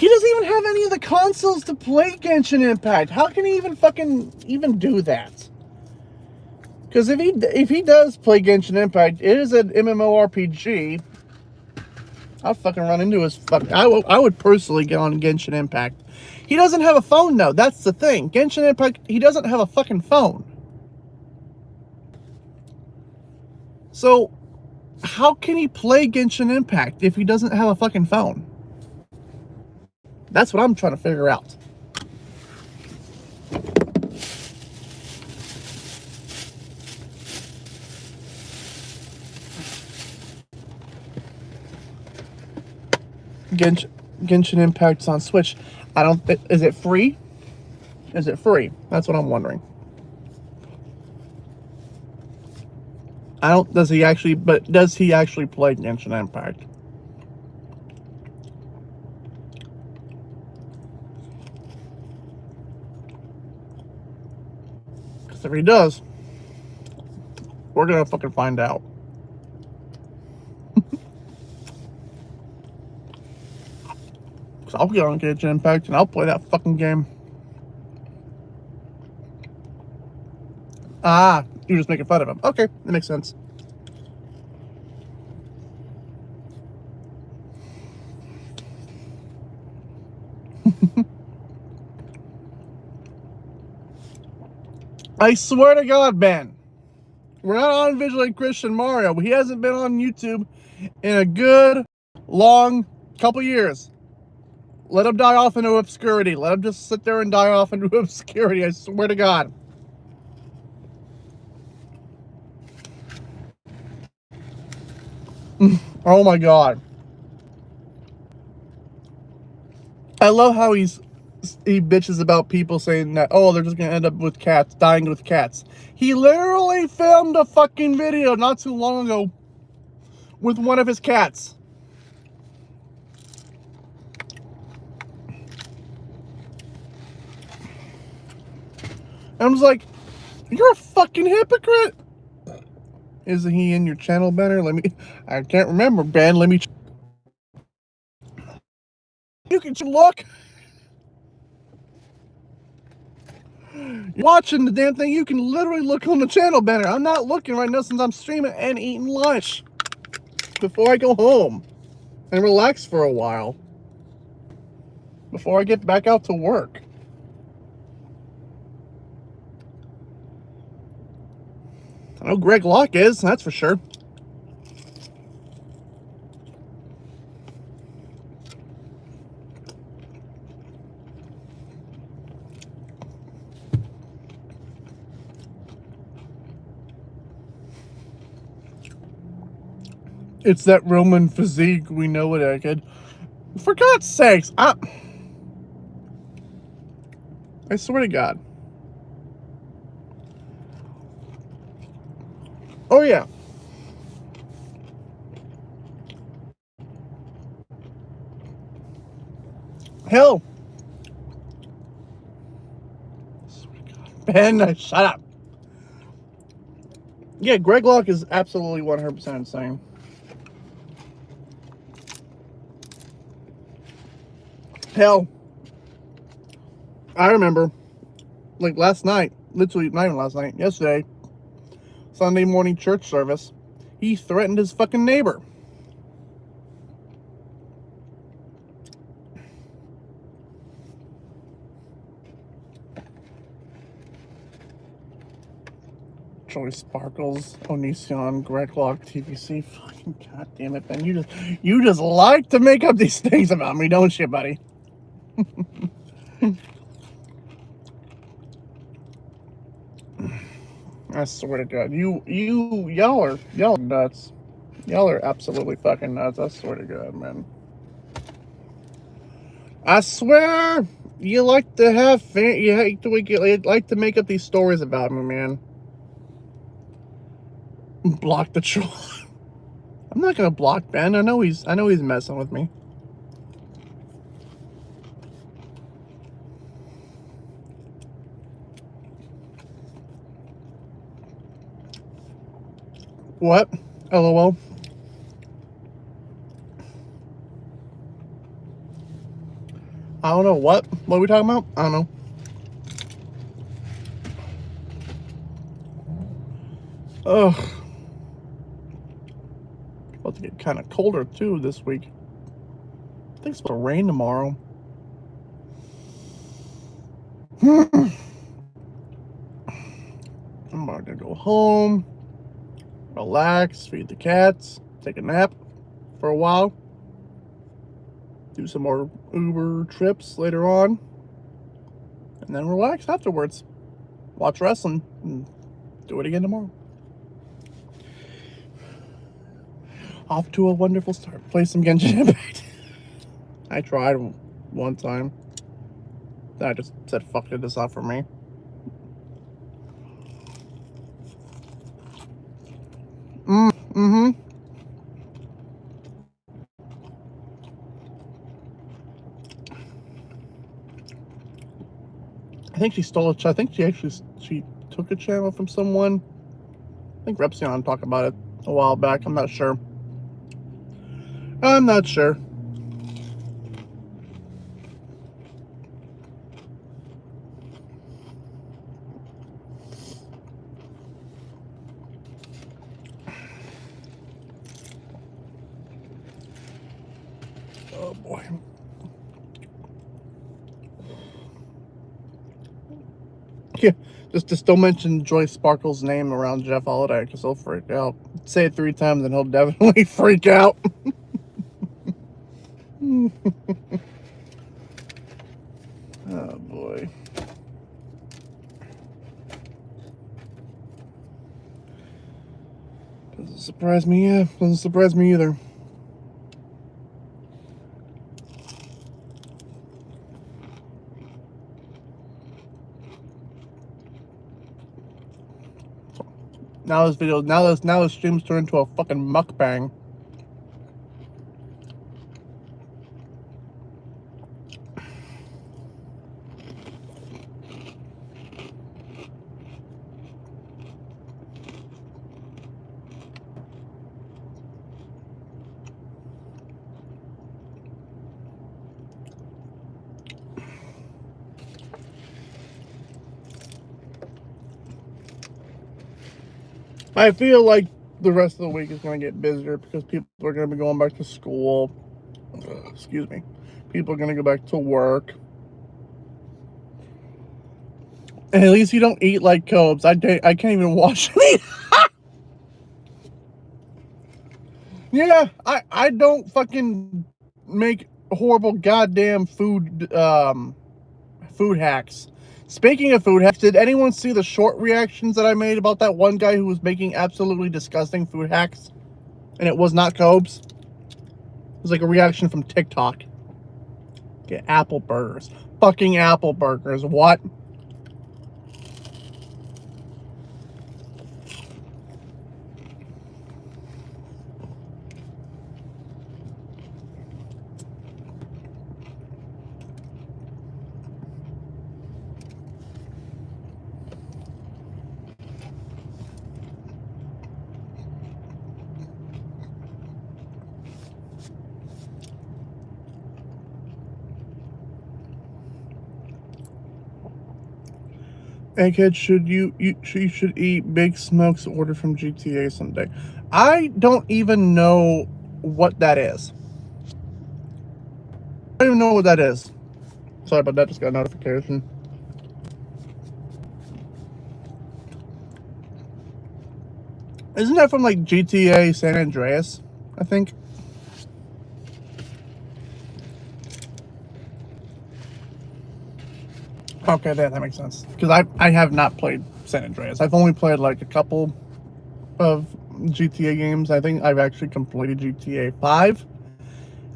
doesn't even have any of the consoles to play Genshin Impact. How can he even do that? Because if he does play Genshin Impact, it is an MMORPG. I'll fucking run into his I would personally get on Genshin Impact. He doesn't have a phone though. That's the thing. Genshin Impact, he doesn't have a fucking phone. So how can he play Genshin Impact if he doesn't have a fucking phone? That's what I'm trying to figure out. Genshin Impact's on Switch. Is it free? Is it free? That's what I'm wondering. Does he actually play Genshin Impact? Because if he does, we're gonna fucking find out. Because I'll get on Genshin Impact and I'll play that fucking game. Ah, you're just making fun of him. Okay, that makes sense. I swear to God, Ben, we're not on Vigilant Christian Mario. He hasn't been on YouTube in a good, long couple years. Let him die off into obscurity. Let him just sit there and die off into obscurity. I swear to God. Oh my God. I love how he bitches about people saying that, oh, they're just gonna end up with cats, dying with cats. He literally filmed a fucking video not too long ago with one of his cats. I was like, you're a fucking hypocrite. Isn't he in your channel banner? I can't remember, Ben. Let me. You can look. You're watching the damn thing. You can literally look on the channel banner. I'm not looking right now since I'm streaming and eating lunch before I go home and relax for a while before I get back out to work. I know Greg Locke is, that's for sure. It's that Roman physique, we know it, kid. For God's sakes, I swear to God. Oh yeah. Hell. Ben, shut up. Yeah, Greg Locke is absolutely 100% insane. Hell, I remember, like last night, literally not even last night, yesterday, Sunday morning church service, he threatened his fucking neighbor. Joy Sparkles, Onision, Greg Locke, TVC. Fucking goddamn it, Ben! You just like to make up these things about me, don't you, buddy? I swear to God, y'all are nuts. Y'all are absolutely fucking nuts. I swear to God, man. I swear, you like to have like to make up these stories about me, man. Block the troll. I'm not gonna block Ben. I know he's messing with me. What? LOL. I don't know what. What are we talking about? I don't know. Ugh. About to get kind of colder too this week. I think it's supposed to rain tomorrow. I'm about to go home, relax, feed the cats, take a nap for a while, do some more Uber trips later on, and then relax afterwards. Watch wrestling and do it again tomorrow. Off to a wonderful start. Play some Genshin Impact. I tried one time. Then I just said, fuck it, this is not for me. Mm-hmm. I think she stole a channel. I think she took a channel from someone. I think Repsion talked about it a while back. I'm not sure. I'm not sure. Oh boy. Yeah, just don't mention Joy Sparkle's name around Jeff Holiday because he'll freak out. Say it 3 times and he'll definitely freak out. Oh boy. Doesn't surprise me, yeah. Doesn't surprise me either. Now this stream's turned into a fucking mukbang. I feel like the rest of the week is going to get busier because people are going to be going back to school. Excuse me. People are going to go back to work. And at least you don't eat like Cobes. I can't even watch meat. Yeah, I don't fucking make horrible goddamn food hacks. Speaking of food hacks, did anyone see the short reactions that I made about that one guy who was making absolutely disgusting food hacks? And it was not Cobes. It was like a reaction from TikTok. Get apple burgers. Fucking apple burgers. What? Egghead, you should eat Big Smoke's order from GTA someday. I don't even know what that is. I don't even know what that is. Sorry about that, just got a notification. Isn't that from like GTA San Andreas, I think? Okay, that makes sense. Because I have not played San Andreas. I've only played like a couple of GTA games. I think I've actually completed GTA 5.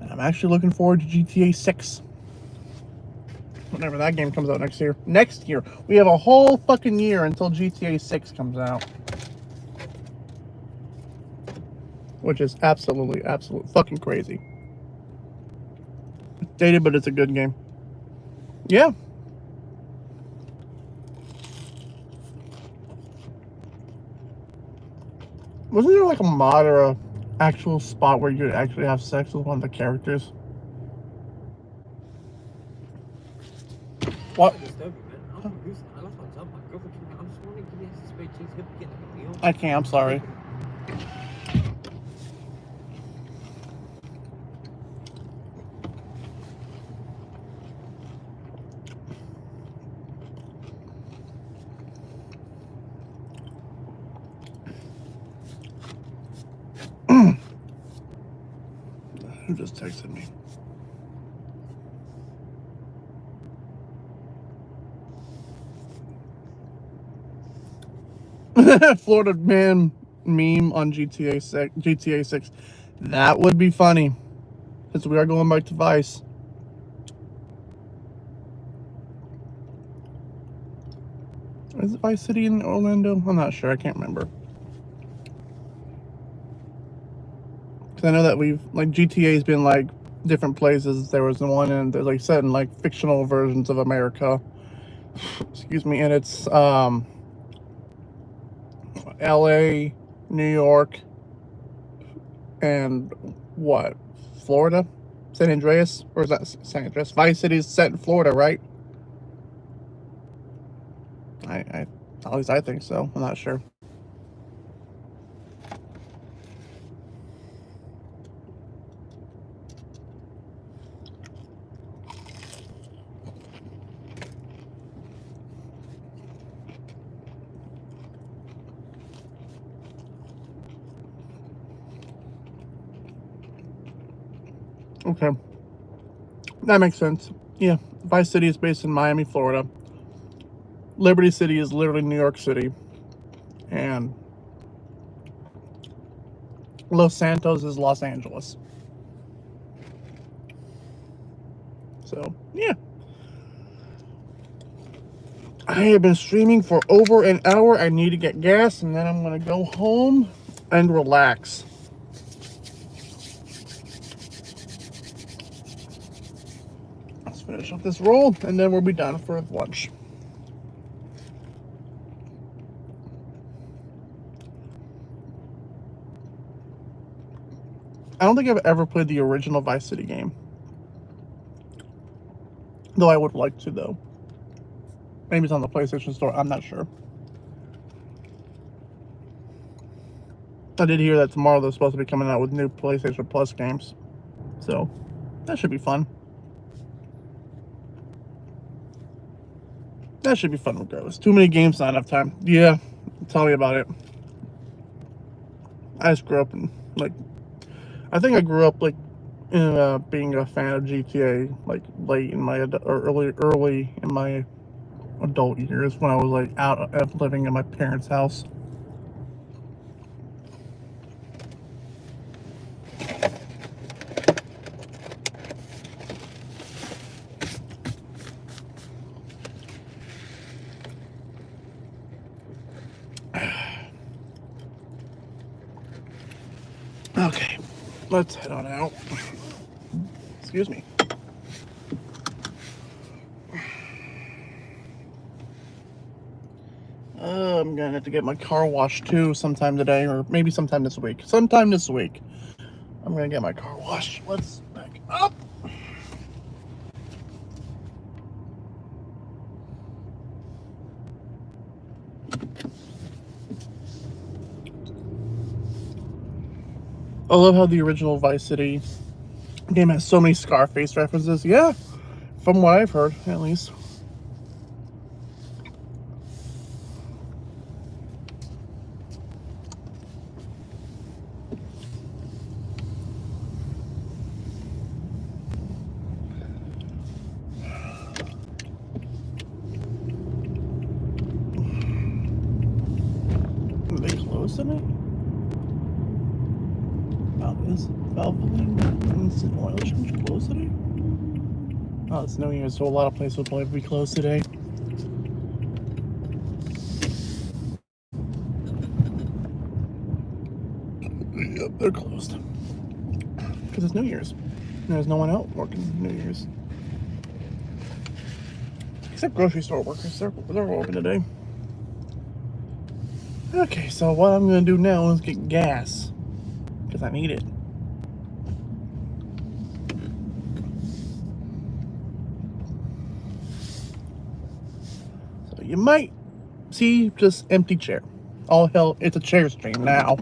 And I'm actually looking forward to GTA 6. Whenever that game comes out next year. Next year. We have a whole fucking year until GTA 6 comes out. Which is absolutely fucking crazy. It's dated, but it's a good game. Yeah. Wasn't there like a mod or a actual spot where you could actually have sex with one of the characters? What? I can't, I'm sorry. Who just texted me? Florida man meme on GTA 6. That would be funny. Because we are going back to Vice. Is it Vice City in Orlando? I'm not sure. I can't remember. Because I know that like GTA's been like different places. There was the one in, they're like set in like fictional versions of America. Excuse me. And it's LA, New York, and what? Florida? San Andreas? Or is that San Andreas? Vice City is set in Florida, right? At least I think so. I'm not sure. Okay. That makes sense. Yeah. Vice City is based in Miami, Florida. Liberty City is literally New York City. And Los Santos is Los Angeles. So, yeah. I have been streaming for over an hour. I need to get gas, and then I'm going to go home and relax. Let's finish up this roll, and then we'll be done for lunch. I don't think I've ever played the original Vice City game. Though I would like to, though. Maybe it's on the PlayStation Store. I'm not sure. I did hear that tomorrow they're supposed to be coming out with new PlayStation Plus games. So, that should be fun. That should be fun regardless. Too many games, not enough time. Yeah, tell me about it. I just grew up in, like, I think I grew up, like, in, being a fan of GTA, like, late in my, or early in my adult years when I was, like, out living in my parents' house. Okay, let's head on out. Excuse me. I'm gonna have to get my car washed too sometime today, or maybe sometime this week. Sometime this week, I'm gonna get my car washed. Let's back up. I love how the original Vice City game has so many Scarface references. Yeah, from what I've heard, at least. Are they closed tonight? Is Valvoline Instant Oil Change closed today? Oh, it's New Year's, so a lot of places will probably be closed today. Yep, they're closed. Because it's New Year's. There's no one out working New Year's. Except grocery store workers. They're open today. Okay, so what I'm going to do now is get gas. Because I need it. So you might see just empty chair. All hell, it's a chair stream now.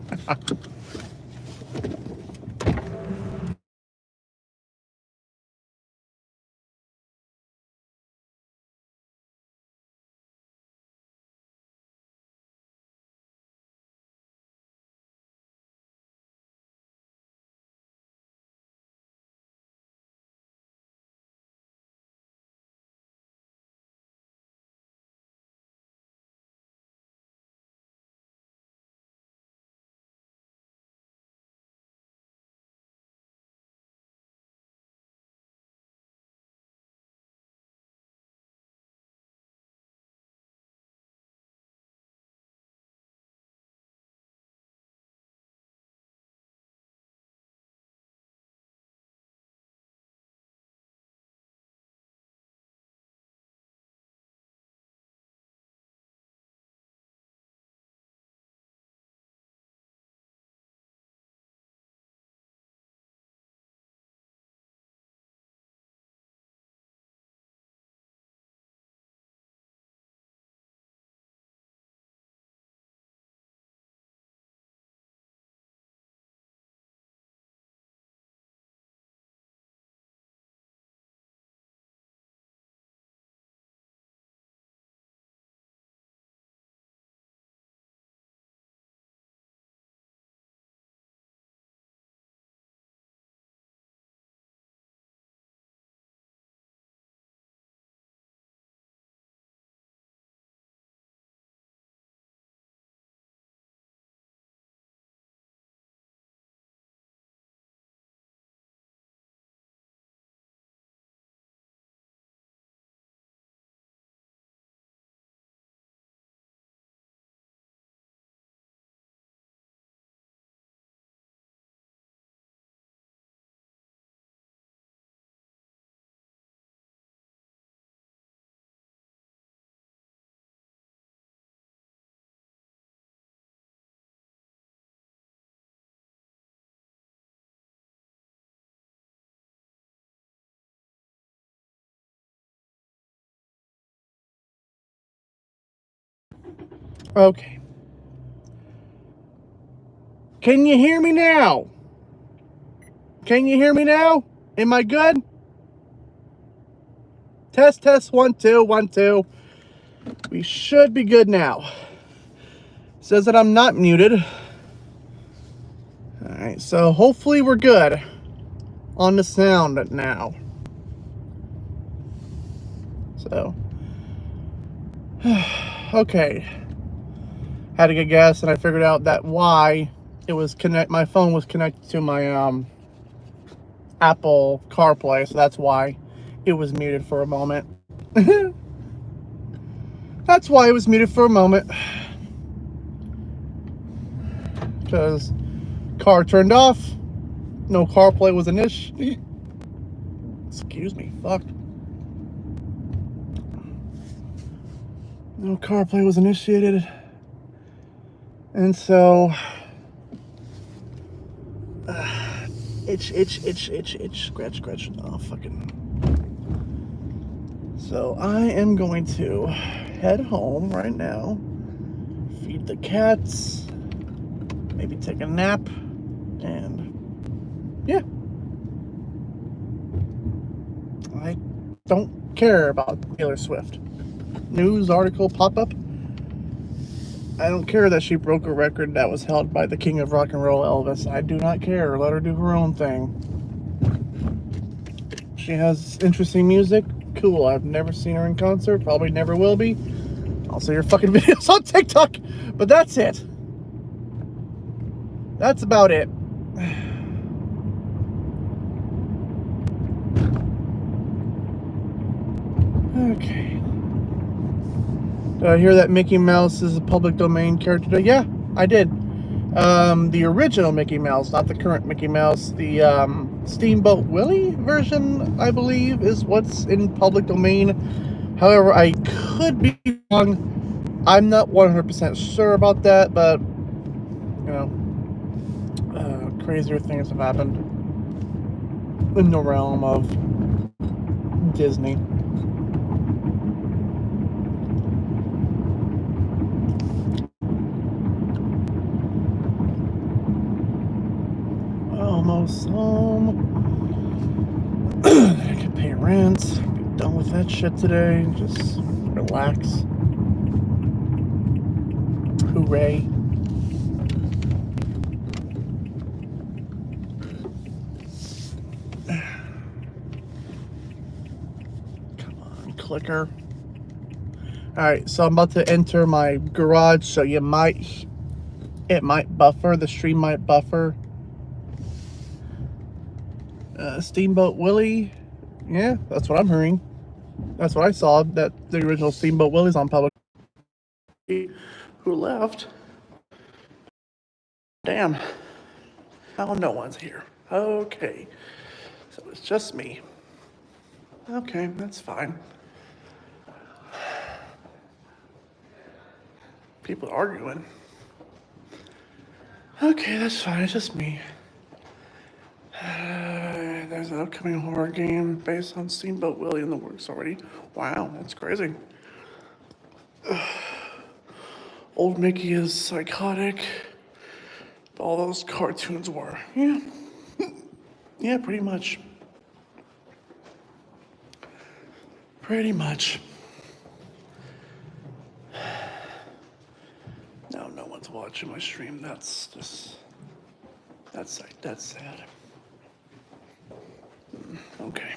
Okay. Can you hear me now? Can you hear me now? Am I good? Test, test, 1, 2, 1, 2. We should be good now. Says that I'm not muted. Alright, so hopefully we're good on the sound now. So, okay. Had to get gas, and I figured out that why it was my phone was connected to my Apple CarPlay, so that's why it was muted for a moment. That's why it was muted for a moment. Because car turned off. No CarPlay was initiated. Excuse me, fuck. No CarPlay was initiated. And so itch, scratch. Oh, fucking. So I am going to head home right now, feed the cats, maybe take a nap, and yeah. I don't care about Taylor Swift. News article pop up. I don't care that she broke a record that was held by the king of rock and roll, Elvis. I do not care. Let her do her own thing. She has interesting music. Cool. I've never seen her in concert. Probably never will be. I'll see her fucking videos on TikTok. But that's it. That's about it. Okay. Did I hear that Mickey Mouse is a public domain character today? Yeah, I did. The original Mickey Mouse, not the current Mickey Mouse. The Steamboat Willie version, I believe, is what's in public domain. However, I could be wrong. I'm not 100% sure about that, but, you know, crazier things have happened in the realm of Disney. Almost home. I can pay rent. Be done with that shit today. Just relax. Hooray. Come on, clicker. Alright, so I'm about to enter my garage, so it might buffer. The stream might buffer. Steamboat Willie. Yeah, that's what I'm hearing. That's what I saw, that the original Steamboat Willie's on public. Who left? Damn. Oh, no one's here. Okay. So it's just me. Okay, that's fine. People arguing. Okay, that's fine. It's just me. There's an upcoming horror game based on Steamboat Willie in the works already. Wow, that's crazy. Old Mickey is psychotic. All those cartoons were. Yeah. Yeah, pretty much. Pretty much. No, no one's watching my stream. That's sad. Okay.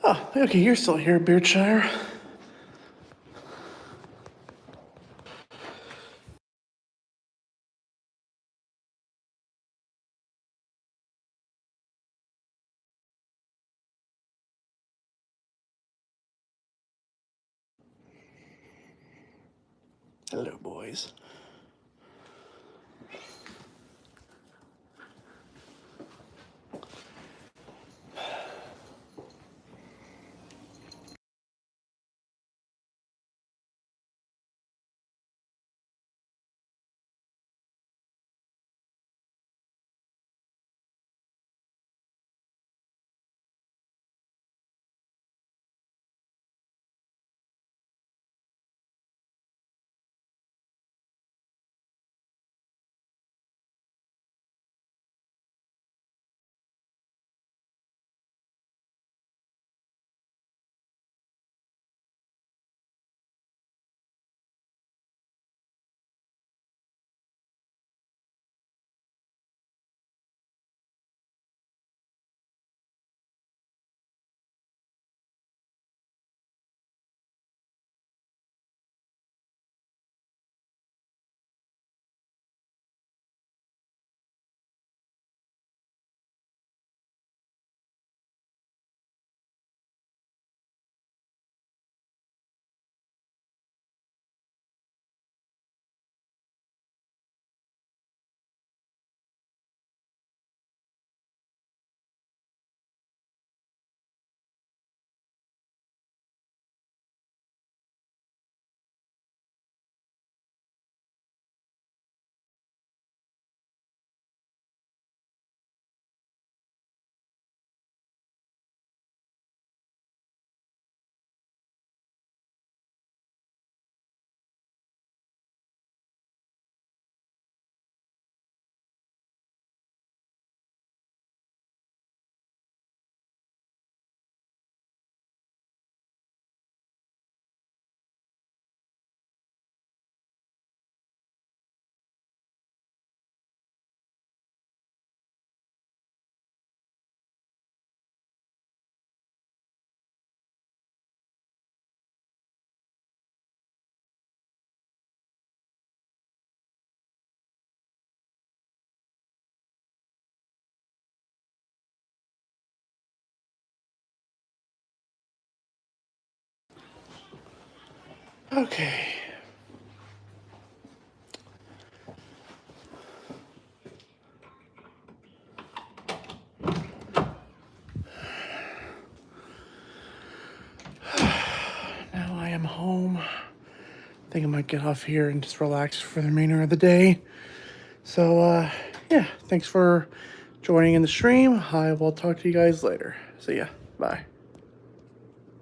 Oh, okay, you're still here, Beardshire. Hello, boys. Okay. Now I am home. I think I might get off here and just relax for the remainder of the day. So, yeah, thanks for joining in the stream. I will talk to you guys later. See ya. Bye.